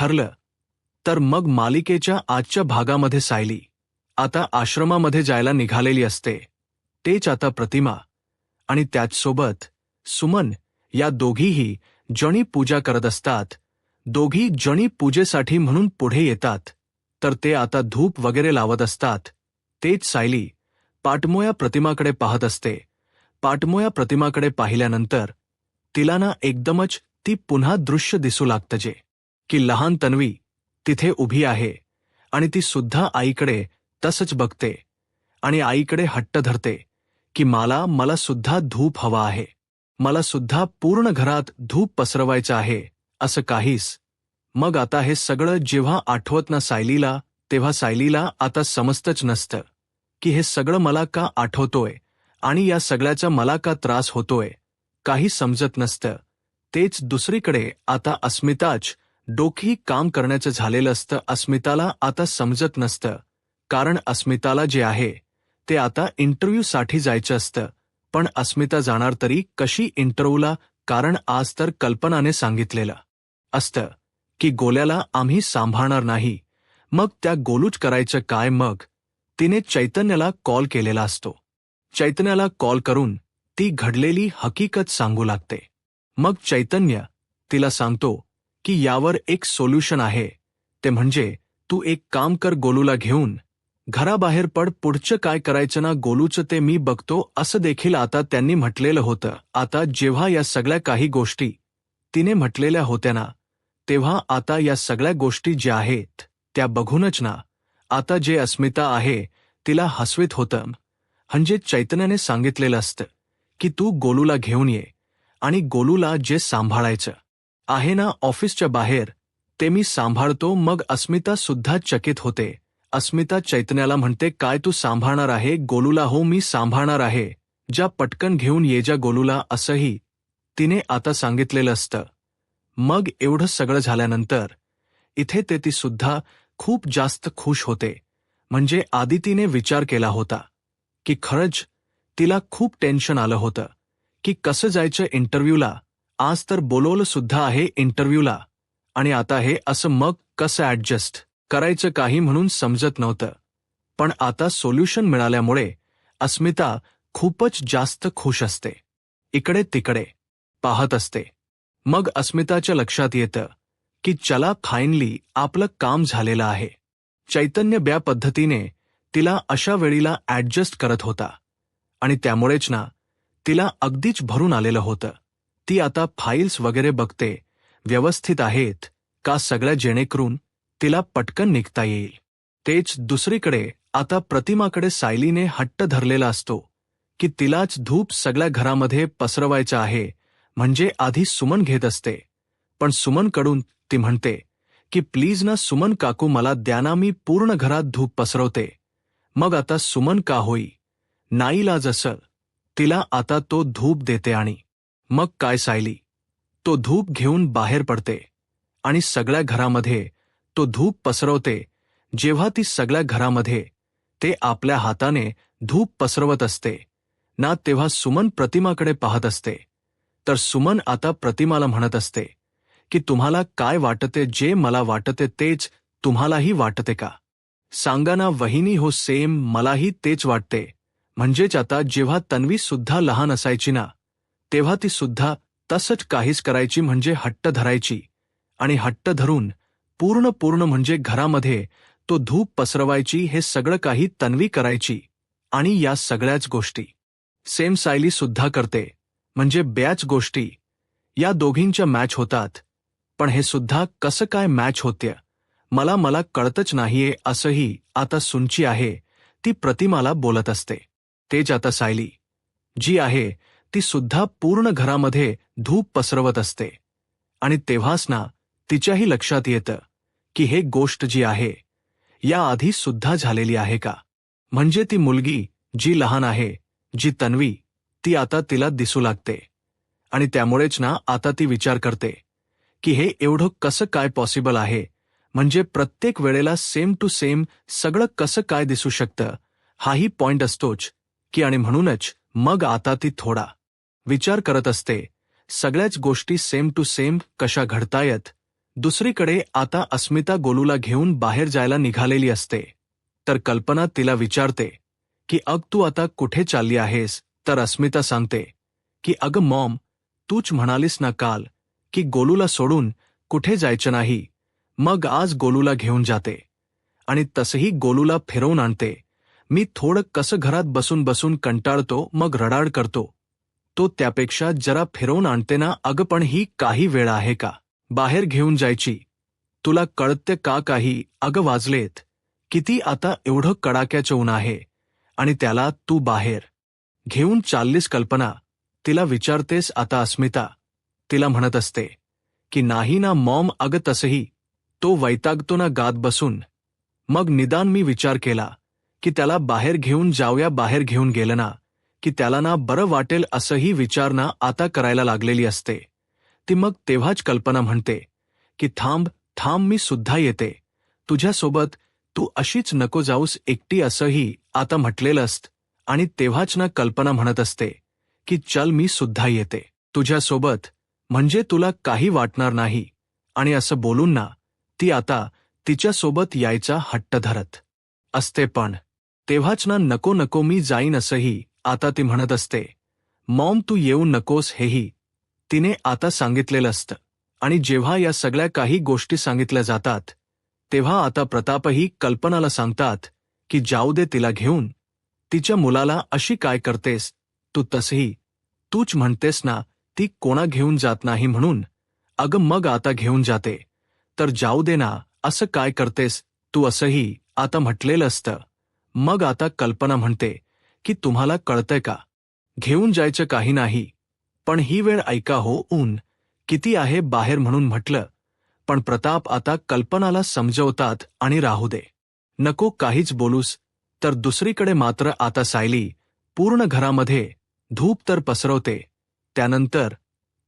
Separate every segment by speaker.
Speaker 1: ठरलं तर मग मालिकेच्या आजच्या भागामध्ये सायली आता आश्रमामध्ये जायला निघालेली असते. तेच आता प्रतिमा आणि त्याचसोबत सुमन या दोघीही जणी पूजा करत असतात. दोघी जणी पूजेसाठी म्हणून पुढे येतात तर ते आता धूप वगैरे लावत असतात. तेच सायली पाटमोया प्रतिमाकडे पाहत असते. पाटमोया प्रतिमाकडे पाहिल्यानंतर तिला ना एकदमच ती पुन्हा दृश्य दिसू लागतं जे की लहान तन्वी तिथे उभी आहे आणि ती सुद्धा आईकडे तसंच बघते आणि आईकडे हट्ट धरते की मला सुद्धा धूप हवा आहे, मला सुद्धा पूर्ण घरात धूप पसरवायचं आहे असं काहीच. मग आता हे सगळं जेव्हा आठवत ना सायलीला, तेव्हा सायलीला आता समजतच नसतं की हे सगळं मला का आठवतोय आणि या सगळ्याचा मला का त्रास होतोय, काही समजत नसतं. तेच दुसरीकडे आता अस्मिताच डोकी काम करण्याचं झालेलं असतं. अस्मिताला आता समजत नसतं कारण अस्मिताला जे आहे ते आता इंटरव्ह्यूसाठी जायचं असतं. पण अस्मिता जाणार तरी कशी इंटरव्ह्यूला, कारण आज तर कल्पनाने सांगितलेलं असतं की गोल्याला आम्ही सांभाळणार नाही. मग त्या गोलूच करायचं काय. मग तिने चैतन्याला कॉल केलेला असतो. चैतन्याला कॉल करून ती घडलेली हकीकत सांगू लागते. मग चैतन्य तिला सांगतो की यावर एक सोल्युशन आहे, ते म्हणजे तू एक काम कर, गोलूला घेऊन घराबाहेर पड, पुढचं काय करायचं ना गोलूचं ते मी बघतो असं देखील आता त्यांनी म्हटलेलं होतं. आता जेव्हा या सगळ्या काही गोष्टी तिने म्हटलेल्या होत्या ना, तेव्हा आता या सगळ्या गोष्टी ज्या आहेत त्या बघूनच ना आता जे अस्मिता आहे तिला हसवीत होतं. म्हणजे चैतन्याने सांगितलेलं असतं की तू गोलूला घेऊन ये आणि गोलूला जे सांभाळायचं आहे ना ऑफिसच्या बाहेर ते मी सांभाळतो. मग अस्मिता सुद्धा चकित होते. अस्मिता चैतन्याला म्हणते, काय तू सांभाळणार आहे गोलूला? हो मी सांभाळणार आहे, ज्या पटकन घेऊन ये जा गोलूला, असंही तिने आता सांगितलेलं असतं. मग एवढं सगळं झाल्यानंतर इथे ते ती सुद्धा खूप जास्त खुश होते. म्हणजे आधी तिने विचार केला होता की खरंच तिला खूप टेन्शन आलं होतं की कसं जायचं इंटरव्ह्यूला. आज तर बोलवलं सुद्धा आहे इंटरव्ह्यूला आणि आता हे असं, मग कसं ॲडजस्ट करायचं काही म्हणून समजत नव्हतं. पण आता सोल्युशन मिळाल्यामुळे अस्मिता खूपच जास्त खुश असते. इकडे तिकडे पाहत असते. मग अस्मिताच्या लक्षात येतं की चला फायनली आपलं काम झालेलं आहे. चैतन्य ब्या पद्धतीने तिला अशा वेळीला ॲडजस्ट करत होता आणि त्यामुळेच ना तिला अगदीच भरून आलेलं होतं. ती आता फाईल्स वगैरे बघते, व्यवस्थित आहेत का सगळ्या, जेणेकरून तिला पटकन निघता येईल. तेच दुसरीकडे आता प्रतिमाकडे सायलीने हट्ट धरलेला असतो की तिलाच धूप सगळ्या घरामध्ये पसरवायचं आहे. म्हणजे आधी सुमन घेत असते, पण सुमनकडून ती म्हणते की प्लीज ना सुमन काकू मला द्या ना, मी पूर्ण घरात धूप पसरवते. मग आता सुमन का होई नाईलाज असं तिला आता तो धूप देते आणि मग काय सायली तो धूप घेऊन बाहेर पडते आणि सगळ्या घरामध्ये तो धूप पसरवते. जेव्हा ती सगळ्या घरामध्ये ते आपल्या हाताने धूप पसरवत असते ना, तेव्हा सुमन प्रतिमाकडे पाहत असते. तर सुमन आता प्रतिमाला म्हणत असते की तुम्हाला काय वाटते, जे मला वाटते तेच तुम्हालाही वाटते का? सांगा ना वहिनी. हो सेम, मलाही तेच वाटते. म्हणजेच आता जेव्हा तन्वी सुद्धा लहान असायची ना, तेव्हा ती सुद्धा तसंच काहीच करायची, म्हणजे हट्ट धरायची आणि हट्ट धरून पूर्ण म्हणजे घरामध्ये तो धूप पसरवायची. हे सगळं काही तन्वी करायची आणि या सगळ्याच गोष्टी सेम सायली सुद्धा करते. म्हणजे ब्याच गोष्टी या दोघींच्या मॅच होतात. पण हे सुद्धा कसं काय मॅच होते मला कळतच नाहीये, असंही आता सुनची आहे ती प्रतिमाला बोलत असते. तेच आता सायली जी आहे ती सुद्धा पूर्ण घरामध्ये धूप पसरवत असते आणि तेव्हाच ना तिच्याही लक्षात येतं की हे गोष्ट जी आहे या आधी सुद्धा झालेली आहे का? म्हणजे ती मुलगी जी लहान आहे, जी तन्वी, ती आता तिला दिसू लागते आणि त्यामुळेच ना आता ती विचार करते की हे एवढं कसं काय पॉसिबल आहे. म्हणजे प्रत्येक वेळेला सेम टू सेम सगळं कसं काय दिसू शकतं, हाही पॉइंट असतोच की. आणि म्हणूनच मग आता ती थोडा विचार करत असते, सगळ्याच गोष्टी सेम टू सेम कशा घडतायत. दुसरीकडे आता अस्मिता गोलूला घेऊन बाहेर जायला निघालेली असते. तर कल्पना तिला विचारते की अग तू आता कुठे चालली आहेस. तर अस्मिता सांगते की अगं मॉम, तूच म्हणालीस ना काल की गोलूला सोडून कुठे जायचं नाही. मग आज गोलूला घेऊन जाते आणि तसंही गोलूला फिरवून आणते. मी थोडं कसं घरात बसून बसून कंटाळतो, मग रडाड करतो. तो त्यापेक्षा जरा फिरवून आणते ना. अगं पण ही काही वेळ आहे का बाहेर घेऊन जायची? तुला कळते का काही? अगं वाजलेत किती आता, एवढं कडाक्याचं ऊन आहे आणि त्याला तू बाहेर घेऊन चाललीस. कल्पना तिला विचारतेस आता अस्मिता तिला म्हणत असते की नाही ना मॉम, अगं तसंही तो वैतागतो ना गात बसून. मग निदान मी विचार केला की त्याला बाहेर घेऊन जाऊया. बाहेर घेऊन गेलं ना की त्याला ना बरं वाटेल, असंही विचार ना आता करायला लागलेली असते ती. मग तेव्हाच कल्पना म्हणते की थांब थांब, मी सुद्धा येते तुझ्यासोबत. तू अशीच नको जाऊस एकटी, असंही आता म्हटलेलं असत. आणि तेव्हाच ना कल्पना म्हणत असते की चल मी सुद्धा येते तुझ्यासोबत, म्हणजे तुला काही वाटणार नाही. आणि असं बोलून ना ती आता तिच्यासोबत यायचा हट्ट धरत असते. पण तेव्हाच ना नको नको मी जाईन असंही आता ती म्हणत असते. मॉम तू येऊ नकोस, हेही तिने आता सांगितलेलं असतं. आणि जेव्हा या सगळ्या काही गोष्टी सांगितल्या जातात तेव्हा आता प्रतापही कल्पनाला सांगतात की जाऊ दे तिला घेऊन. तिच्या मुलाला अशी काय करतेस तू? तसंही तूच म्हणतेस ना ती कोणा घेऊन जात नाही म्हणून. अगं मग आता घेऊन जाते तर जाऊ दे ना, असं काय करतेस तू? असंही आता म्हटलेलं असतं. मग आता कल्पना म्हणते की तुम्हाला कळतंय का, घेऊन जायचं काही नाही, पण ही वेळ ऐका हो, ऊन किती आहे बाहेर म्हणून म्हटलं. पण प्रताप आता कल्पनाला समजवतात आणि राहू दे, नको काहीच बोलूस. तर दुसरीकडे मात्र आता सायली पूर्ण घरामध्ये धूप तर पसरवते. त्यानंतर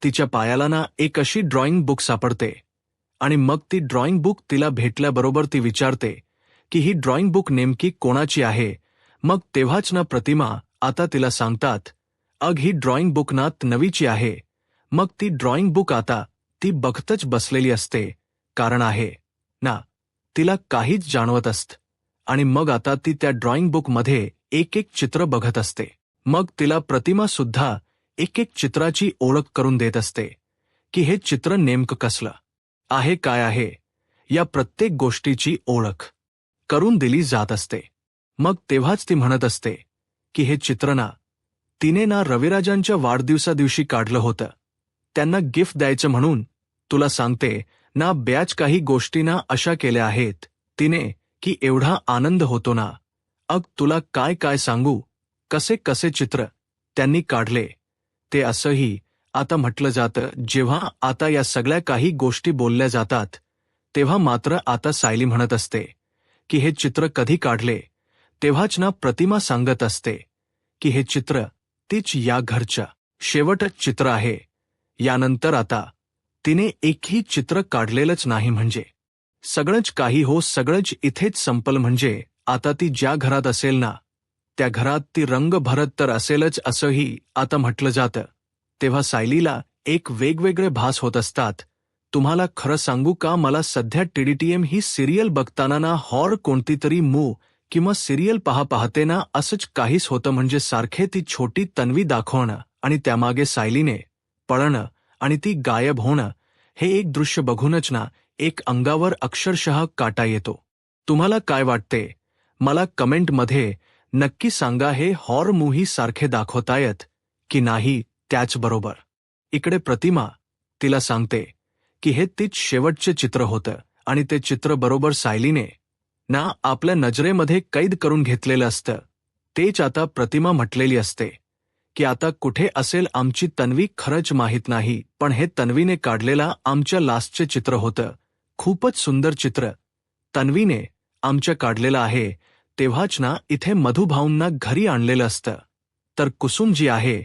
Speaker 1: तिच्या पायाला ना एक अशी ड्रॉइंग बुक सापडते आणि मग ती ड्रॉइंग बुक तिला भेटल्याबरोबर ती विचारते की ही ड्रॉइंग बुक नेमकी कोणाची आहे. मग तेव्हाच ना प्रतिमा आता तिला सांगतात अग ही ड्रॉइंग बुक ना नवीची आहे. मग ती ड्रॉइंग बुक आता ती बघतच बसलेली असते, कारण आहे ना तिला काहीच जाणवत असत. आणि मग आता ती त्या ड्रॉइंग बुकमध्ये एक एक चित्र बघत असते. मग तिला प्रतिमा सुद्धा एक एक चित्राची ओळख करून देत असते की हे चित्र नेमकं कसलं आहे, काय आहे, या प्रत्येक गोष्टीची ओळख करून दिली जात असते. मग तेव्हाच ती म्हणत असते की हे चित्र ना तिने ना रविराजांच्या वाढदिवसादिवशी काढलं होतं, त्यांना गिफ्ट द्यायचं म्हणून. तुला सांगते ना बऱ्याच काही गोष्टी ना अशा केल्या आहेत तिने की एवढा आनंद होतो ना. अग तुला काय काय सांगू, कसे कसे चित्र त्यांनी काढले ते. असंही आता म्हटलं जातं. जेव्हा आता या सगळ्या काही गोष्टी बोलल्या जातात तेव्हा मात्र आता सायली म्हणत असते की हे चित्र कधी काढले. तेव्हाच ना प्रतिमा सांगत असते की हे चित्र तीच या घरचं शेवटचं चित्र आहे. यानंतर आता तिने एकही चित्र काढलेलंच नाही, म्हणजे सगळंच काही हो सगळंच इथेच संपल. म्हणजे आता ती ज्या घरात असेल ना त्या घरात ती रंग भरत तर असेलच, असंही आता म्हटलं जातं. तेव्हा सायलीला एक वेगवेगळे भास होत असतात. तुम्हाला खरं सांगू का, मला सध्या टीडीटीएम ही सिरियल बघताना ना हॉर कोणती तरी मूव किंवा सिरियल पाहते ना असंच काहीच होतं. म्हणजे सारखे ती छोटी तन्वी दाखवणं आणि त्यामागे सायलीने पळणं आणि ती गायब होणं, हे एक दृश्य बघूनच ना एक अंगावर अक्षरशः काटा येतो. तुम्हाला काय वाटते मला कमेंटमध्ये नक्की सांगा. हे हॉर मूव्ही सारखे दाखवतायत की नाही. त्याचबरोबर इकडे प्रतिमा तिला सांगते की हे तीच शेवटचे चित्र होतं आणि ते चित्र बरोबर सायलीने ना आपल्या नजरेमध्ये कैद करून घेतलेलं असतं. तेच आता प्रतिमा म्हटलेली असते की आता कुठे असेल आमची तन्वी खरंच माहीत नाही, पण हे तन्वीने काढलेला आमच्या लास्टचे चित्र होतं. खूपच सुंदर चित्र तन्वीने आमच्या काढलेलं आहे. तेव्हाच ना इथे मधुभाऊंना घरी आणलेलं असतं. तर कुसुम जी आहे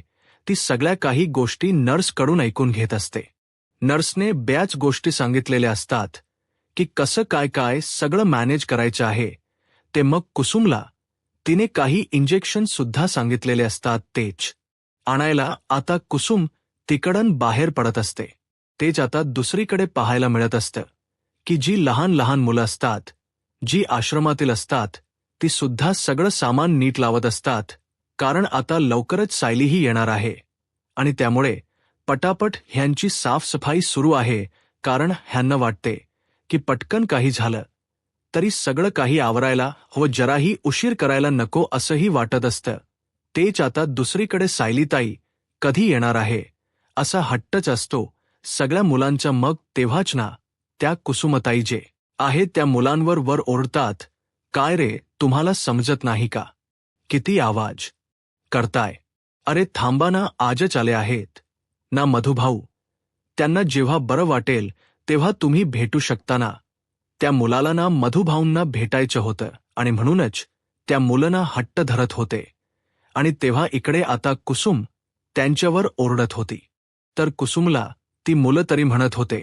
Speaker 1: ती सगळ्या काही गोष्टी नर्सकडून ऐकून घेत असते. नर्सने बऱ्याच गोष्टी सांगितलेल्या असतात की कसं काय काय सगळं मॅनेज करायचं आहे ते. मग कुसुमला तिने काही इंजेक्शन सुद्धा सांगितलेले असतात तेच आणायला. आता कुसुम तिकडून बाहेर पडत असते तेच आता दुसरीकडे पाहायला मिळत असतं की जी लहान लहान मुलं असतात, जी आश्रमातील असतात, ती सुद्धा सगळं सामान नीट लावत असतात, कारण आता लवकरच सायलीही येणार आहे आणि त्यामुळे पटापट ह्यांची साफसफाई सुरू आहे, कारण ह्यांना वाटते की पटकन काही झालं तरी सगळं काही आवरायला व जराही उशीर करायला नको असंही वाटत असतं. तेच आता दुसरीकडे सायलीताई कधी येणार आहे असा हट्टच असतो सगळ्या मुलांच्या. मग तेव्हाच ना त्या कुसुमताई जे आहे त्या मुलांवर वर ओरडतात, काय रे तुम्हाला समजत नाही का? किती आवाज करताय? अरे थांबा ना, आजच आले आहेत ना मधुभाऊ. त्यांना जेव्हा बरं वाटेल तेव्हा तुम्ही भेटू शकता ना. त्या मुलाला ना मधुभाऊंना भेटायचं होतं आणि म्हणूनच त्या मुलांना हट्ट धरत होते. आणि तेव्हा इकडे आता कुसुम त्यांच्यावर ओरडत होती. तर कुसुमला ती मुलं तरी म्हणत होते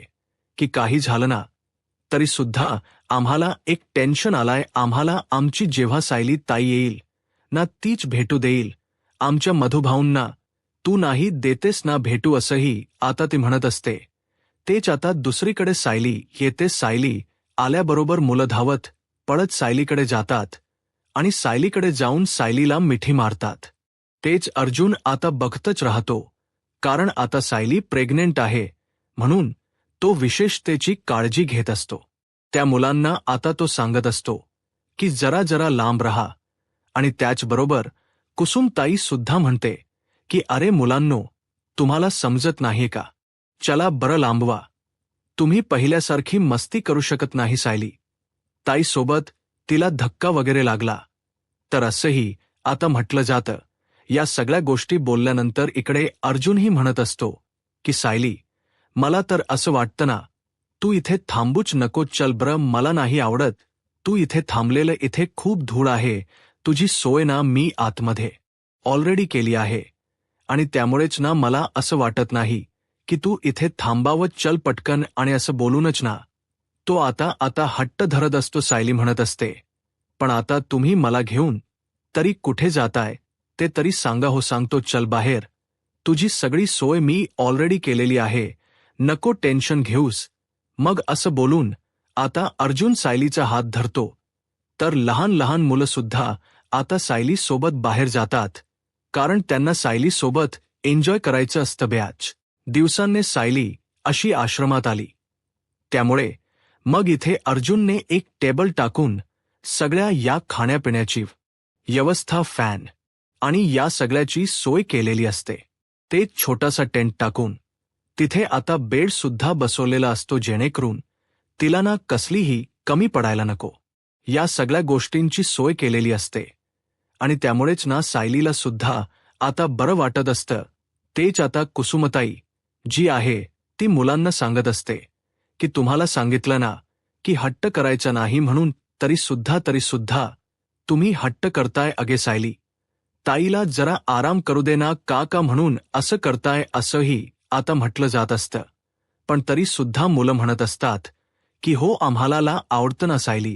Speaker 1: की काही झालं ना तरी सुद्धा आम्हाला एक टेन्शन आलाय, आम्हाला आमची जेव्हा सायली ताई येईल ना तीच भेटू देईल आमच्या मधुभाऊंना, तू नाही देतेस ना भेटू असंही आता ती म्हणत असते. तेच आता दुसरीकडे सायली येते. सायली आल्याबरोबर मुलं धावत पळत सायलीकडे जातात आणि सायलीकडे जाऊन सायलीला मिठी मारतात. तेच अर्जुन आता बघतच राहतो, कारण आता सायली प्रेग्नेंट आहे म्हणून तो विशेषतेची काळजी घेत असतो. त्या मुलांना आता तो सांगत असतो की जरा जरा लांब राहा. आणि त्याचबरोबर कुसुमताई सुद्धा म्हणते की अरे मुलांनो, तुम्हाला समजत नाही का? चला बरं लांबवा. तुम्ही पहिल्यासारखी मस्ती करू शकत नाही. सायली ताईसोबत तिला धक्का वगैरे लागला तर असंही आता म्हटलं जातं. या सगळ्या गोष्टी बोलल्यानंतर इकडे अर्जुनही म्हणत असतो की सायली, मला तर असं वाटतं ना, तू इथे थांबूच नको. चल बरं, मला नाही आवडत तू इथे थांबलेलं. इथे खूप धूळ आहे. तुझी सोय ना मी आतमध्ये ऑलरेडी केली आहे आणि त्यामुळेच ना मला असं वाटत नाही की तू इथे थांबावं. चल पटकन. आणि असं बोलूनच ना तो आता हट्ट धरत असतो. सायली म्हणत असते, पण आता तुम्ही मला घेऊन तरी कुठे जाताय ते तरी सांगा हो. सांगतो, चल बाहेर. तुझी सगळी सोय मी ऑलरेडी केलेली आहे, नको टेन्शन घेऊस. मग असं बोलून आता अर्जुन सायलीचा हात धरतो. तर लहान लहान मुलं सुद्धा आता सायली सोबत बाहेर जातात, कारण त्यांना सायली सोबत एन्जॉय करायचं असतं. बऱ्याच दिवसांनी सायली अशी आश्रमात आली, त्यामुळे मग इथे अर्जुनने एक टेबल टाकून सगळ्या या खाण्यापिण्याची व्यवस्था, फॅन आणि या सगळ्याची सोय केलेली असते. ते छोटासा टेंट टाकून तिथे आता बेड सुद्धा बसवलेला असतो, जेणेकरून तिला ना कसलीही कमी पडायला नको. या सगळ्या गोष्टींची सोय केलेली असते आणि त्यामुळेच ना सायलीला सुद्धा आता बरं वाटत असतं. तेच आता कुसुमताई जी आहे ती मुलांना सांगत असते की तुम्हाला सांगितलं ना की हट्ट करायचा नाही म्हणून, तरी सुद्धा तुम्ही हट्ट करताय. अगे सायली ताईला जरा आराम करू दे ना काका, म्हणून असं करताय असंही आता म्हटलं जात असतं. पण तरी सुद्धा मुलं म्हणत असतात की हो, आम्हाला आवडतं ना सायली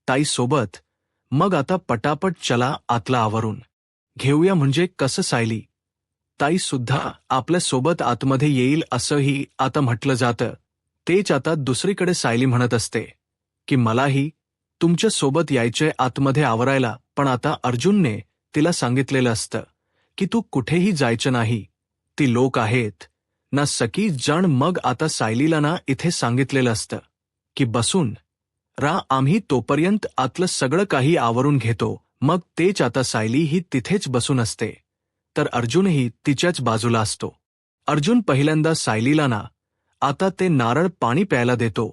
Speaker 1: ताई सोबत. मग आता पटापट चला आतला आवरून घेऊया. म्हणजे कसं सायली ताई सुद्धा आपल्या सोबत आतमध्ये येईल असंही आता म्हटलं जातं. तेच आता दुसरीकडे सायली म्हणत असते की मलाही तुमच्या सोबत यायचंय आतमध्ये आवरायला, पण आता अर्जुनने तिला सांगितलेलं असतं की तू कुठेही जायचं नाही, ती लोक आहेत ना सकी जण. मग आता सायलीला ना इथे सांगितलेलं असतं की बसून रा, आम्ही तोपर्यंत आतलं सगळं काही आवरून घेतो. मग तेच आता सायली ही तिथेच बसून असते, तर अर्जुनही तिच्याच बाजूला असतो. अर्जुन पहिल्यांदा सायलीला ना आता ते नारळ पाणी प्यायला देतो,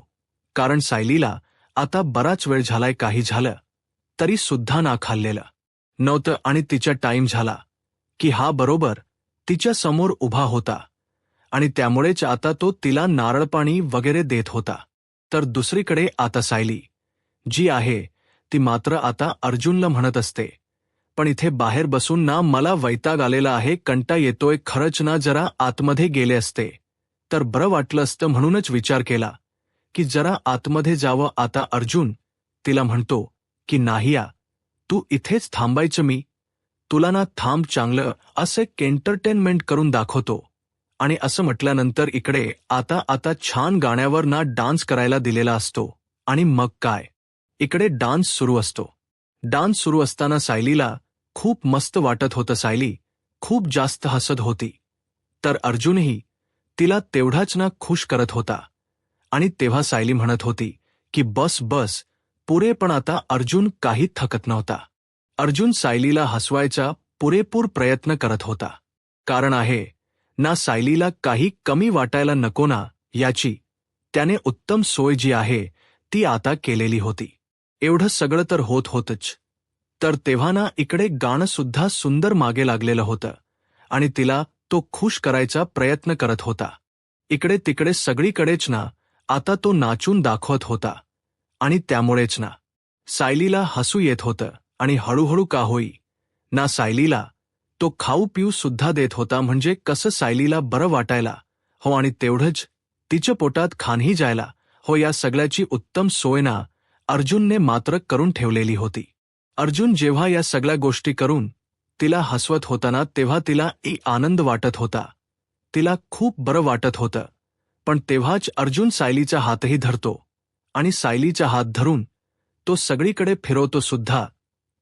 Speaker 1: कारण सायलीला आता बराच वेळ झालाय काही झालं तरी सुद्धा ना खाल्लेलं नव्हतं आणि तिचा टाईम झाला की हा बरोबर तिच्या समोर उभा होता आणि त्यामुळेच आता तो तिला नारळ पाणी वगैरे देत होता. तर दुसरीकडे आता सायली जी आहे ती मात्र आता अर्जुनला म्हणत असते, पण इथे बाहेर बसून ना मला वैताग आलेला आहे, कंटा येतोय. खरंच ना जरा आतमध्ये गेले असते तर बरं वाटलं असतं, म्हणूनच विचार केला की जरा आतमध्ये जावं. आता अर्जुन तिला म्हणतो की नाही या, तू इथेच थांबायचं, मी तुला ना थांब चांगलं असं एंटरटेनमेंट करून दाखवतो. आणि असं म्हटल्यानंतर इकडे आता आता छान गाण्यावर ना डान्स करायला दिलेला असतो. आणि मग काय, इकडे डान्स सुरू असतो. डान्स सुरू असताना सायलीला खूप मस्त वाटत होतं. सायली खूप जास्त हसत होती. तर अर्जुनही तिला तेवढाच ना खुश करत होता. आणि तेव्हा सायली म्हणत होती की बस बस पुरे. पण आता अर्जुन काही थकत नव्हता. अर्जुन सायलीला हसवायचा पुरेपूर प्रयत्न करत होता. कारण आहे ना, सायलीला काही कमी वाटायला नको ना याची. त्याने उत्तम सोय जी आहे ती आता केलेली होती. एवढं सगळं तर होत होतच. तर तेव्हा ना इकडे गाणं सुद्धा सुंदर मागे लागलेलं होतं आणि तिला तो खुश करायचा प्रयत्न करत होता. इकडे तिकडे सगळीकडेच ना आता तो नाचून दाखवत होता. आणि त्यामुळेच ना सायलीला हसू येत होतं. आणि हळूहळू का होई ना सायलीला तो खाऊ पिऊ सुद्धा देत होता. म्हणजे कसं सायलीला बरं वाटायला हो आणि तेवढंच तिच्या पोटात खाणही जायला हो, या सगळ्याची उत्तम सोय ना अर्जुनने मात्र करून ठेवलेली होती. अर्जुन जेव्हा या सगळ्या गोष्टी करून तिला हसवत होता ना, तेव्हा तिला आनंद वाटत होता. तिला खूप बरं वाटत होतं. पण तेव्हाच अर्जुन सायलीचा हातही धरतो आणि सायलीचा हात धरून तो सगळीकडे फिरवतो सुद्धा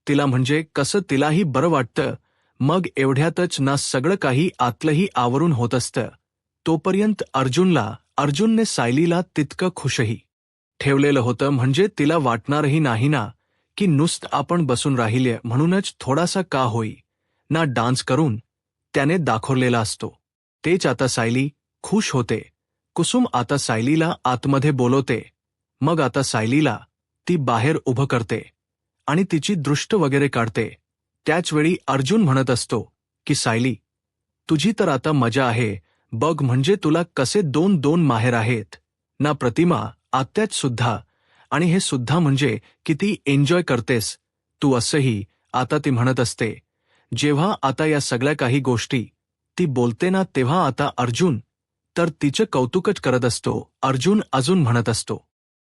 Speaker 1: तिला. म्हणजे कसं तिलाही बरं वाटतं. मग एवढ्यातच ना सगळं काही आतलंही आवरून होत असतं. तोपर्यंत अर्जुनने सायलीला तितकं खुशही ठेवलेलं होतं. म्हणजे तिला वाटणारही नाही ना की नुसतं आपण बसून राहिले म्हणूनच थोडासा का होई ना डान्स करून त्याने दाखवलेला असतो. तेच आता सायली खुश होते. कुसुम आता सायलीला आतमध्ये बोलवते. मग आता सायलीला ती बाहेर उभं करते आणि तिची दृष्ट वगैरे काढते. त्याचवेळी अर्जुन म्हणत असतो की सायली, तुझी तर आता मजा आहे बघ. म्हणजे तुला कसे 2-2 माहेर आहेत ना प्रतिमा, आत्याच सुद्धा. आणि हे सुद्धा म्हणजे किती एन्जॉय करतेस तू. असंही आता ती म्हणत असते. जेव्हा आता या सगळ्या काही गोष्टी ती बोलते ना, तेव्हा आता अर्जुन तर तिचं कौतुकच करत असतो. अर्जुन अजून म्हणत असतो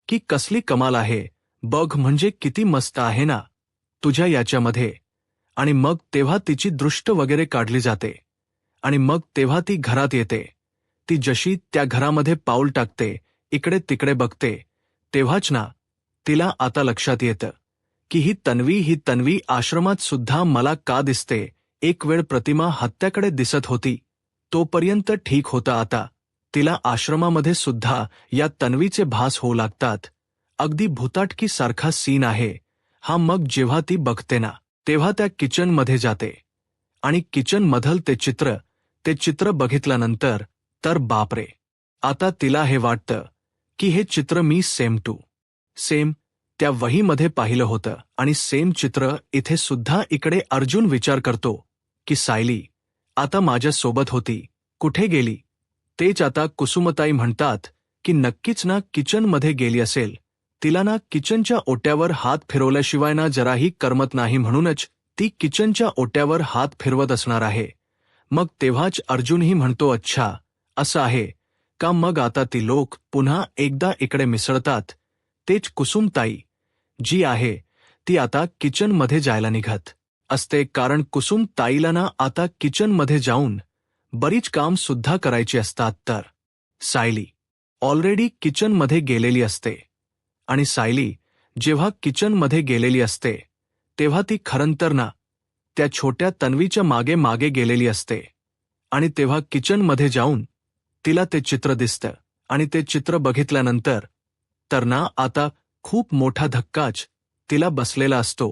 Speaker 1: की कसली कमाल आहे बघ. म्हणजे किती मस्त आहे ना तुझ्या याच्यामध्ये. आणि मग तेव्हा तिची दृष्ट वगैरे काढली जाते आणि मग तेव्हा ती घरात येते. ती जशी त्या घरामध्ये पाऊल टाकते, इकडे तिकडे बघते, तेव्हाच ना तिला आता लक्षात येतं की ही तन्वी आश्रमात सुद्धा मला का दिसते. एक वेळ प्रतिमा हत्याकडे दिसत होती तोपर्यंत ठीक होतं. आता तिला आश्रमामध्ये सुद्धा या तन्वीचे भास होऊ लागतात. अगदी भूताटकी सारखा सीन आहे हा. मग जेव्हा ती बघते ना, तेव्हा त्या किचनमध्ये जाते आणि किचनमधलं ते चित्र बघितल्यानंतर तर बापरे, आता तिला हे वाटतं की हे चित्र मी सेम त्या वहीमध्ये पाहिलं होतं आणि सेम चित्र इथे सुद्धा. इकडे अर्जुन विचार करतो की सायली आता माझ्या सोबत होती, कुठे गेली. तेच आता कुसुमताई म्हणतात की नक्कीच ना किचनमध्ये गेली असेल. तिला ना किचनच्या ओट्यावर हात फिरवल्याशिवाय ना जराही करमत नाही, म्हणूनच ती किचनच्या ओट्यावर हात फिरवत असणार आहे. मग तेव्हाच अर्जुनही म्हणतो, अच्छा असं आहे का. मग आता ती लोक पुन्हा एकदा इकडे मिसळतात. तेच कुसुमताई जी आहे ती आता किचनमध्ये जायला निघत असते. कारण कुसुमताईला ना आता किचनमध्ये जाऊन बरीच काम सुद्धा करायची असतात. तर सायली ऑलरेडी किचनमध्ये गेलेली असते आणि सायली जेव्हा किचनमध्ये गेलेली असते तेव्हा ती खरंतर ना त्या छोट्या तन्वीच्या मागे मागे गेलेली असते. आणि तेव्हा किचनमध्ये जाऊन तिला ते चित्र दिसतं आणि ते चित्र बघितल्यानंतर तर ना आता खूप मोठा धक्काच तिला बसलेला असतो.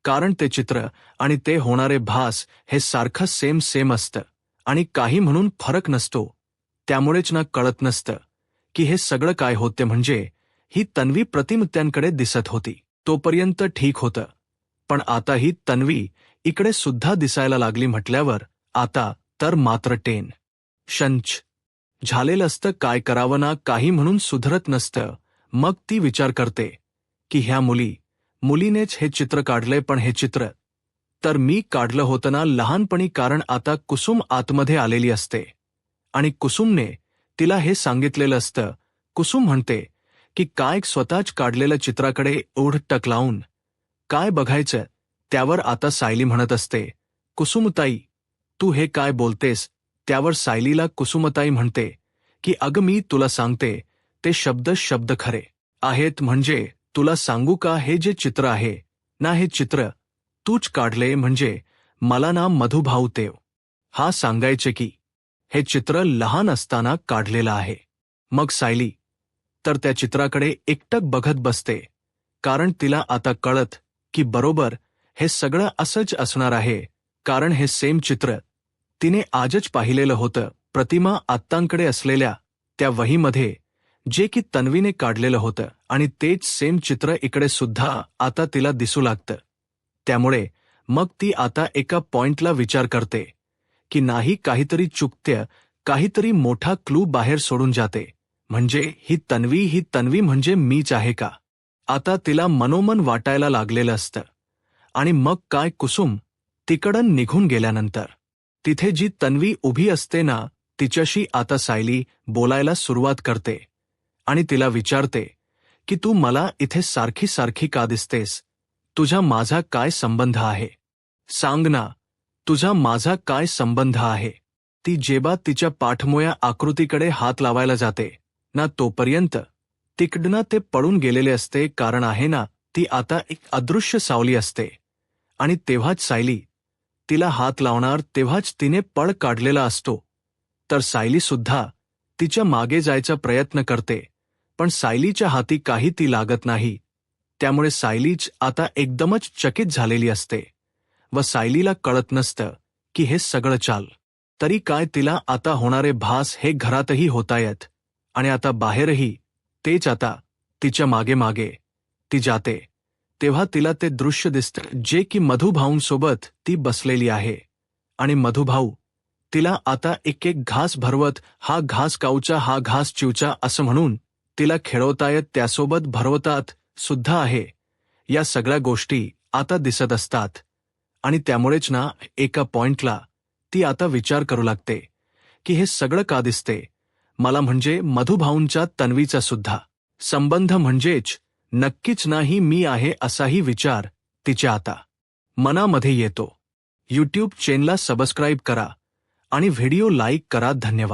Speaker 1: कारण ते चित्र आणि ते होणारे भास हे सारखं सेम असतं आणि काही म्हणून फरक नसतो. त्यामुळेच ना कळत नसतं की हे सगळं काय होते. म्हणजे ही तन्वी प्रतिमत्यांकडे दिसत होती तोपर्यंत ठीक होतं, पण आता ही तन्वी इकडे सुद्धा दिसायला लागली म्हटल्यावर आता तर मात्र शंच झालेलं असतं. काय करावं ना काही म्हणून सुधरत नसतं. मग ती विचार करते की ह्या मुलीनेच हे चित्र काढलंय. पण हे चित्र तर मी काढलं होतं ना लहानपणी. कारण आता कुसुम आतमध्ये आलेली असते आणि कुसुमने तिला हे सांगितलेलं असतं. कुसुम म्हणते की काय स्वतःच काढलेल्या चित्राकडे ओढ टक लावून काय बघायचं. त्यावर आता सायली म्हणत असते, कुसुमताई तू हे काय बोलतेस. त्यावर सायलीला कुसुमताई म्हणते की अगं मी तुला सांगते ते शब्द खरे आहेत. म्हणजे तुला सांगू का, हे जे चित्र आहे ना, हे चित्र तूच काढले. म्हणजे मला ना मधुभाऊ तेव हा सांगायचे की हे चित्र लहान असताना काढलेलं आहे. मग सायली तर त्या चित्राकडे एकटक बघत बसते, कारण तिला आता कळत की बरोबर हे सगळं असंच असणार आहे. कारण हे सेम चित्र तिने आजच पाहिलेलं होतं, प्रतिमा आत्तांकडे असलेल्या त्या वहीमध्ये, जे की तन्वीने काढलेलं होतं. आणि तेच सेम चित्र इकडे सुद्धा आता तिला दिसू लागतं. त्यामुळे मग ती आता एका पॉइंटला विचार करते की नाही, काहीतरी चुकतं, काहीतरी मोठा क्लू बाहेर सोडून जाते. म्हणजे ही तन्वी म्हणजे मीच आहे का, आता तिला मनोमन वाटायला लागलेलं असतं. आणि मग काय, कुसुम तिकडून निघून गेल्यानंतर तिथे जी तन्वी उभी असते ना, तिच्याशी आता सायली बोलायला सुरुवात करते आणि तिला विचारते की तू मला इथे सारखी सारखी का दिसतेस? तुझा माझा काय संबंध आहे? सांग ना, तुझा माझा काय संबंध आहे? ती जेव्हा तिच्या पाठमोया आकृतीकडे हात लावायला जाते ना, तोपर्यंत तिकडनं ते पळून गेलेले असते. कारण आहे ना, ती आता एक अदृश्य सावली असते. आणि तेव्हाच सायली तिला हात लावणार, तेव्हाच तिने पळ काढलेला असतो. तर सायली सुद्धा तिच्या मागे जायचा प्रयत्न करते, पण सायलीच्या हाती काही ती लागत नाही. त्यामुळे सायलीच आता एकदमच चकित झालेली असते व सायलीला कळत नसतं की हे सगळं चाल तरी काय, तिला आता होणारे भास हे घरातही होतायत आणि आता बाहेरही तेच. आता तिच्या मागे मागे ती जाते तेव्हा तिला ते दृश्य दिसतं, जे की मधुभाऊंसोबत ती बसलेली आहे. आणि मधुभाऊ तिला आता एक एक घास भरवत, हा घास काऊचा, हा घास चिवचा असं म्हणून तिला खेळवतायत, त्यासोबत भरवतात सुद्धा आहे. या सगळ्या गोष्टी आता दिसत असतात. आणि त्यामुळेच ना, एका पॉइंटला ती आता विचार करू लागते की हे सगळं का दिसते मला? म्हणजे मधुभाऊंच्या तन्वीचा सुद्धा संबंध म्हणजेच नक्कीच नाही मी आहे, असाही विचार तिच्या आता मनामध्ये येतो. यूट्यूब चॅनलला सबस्क्राईब करा आणि व्हिडिओ लाईक करा. धन्यवाद.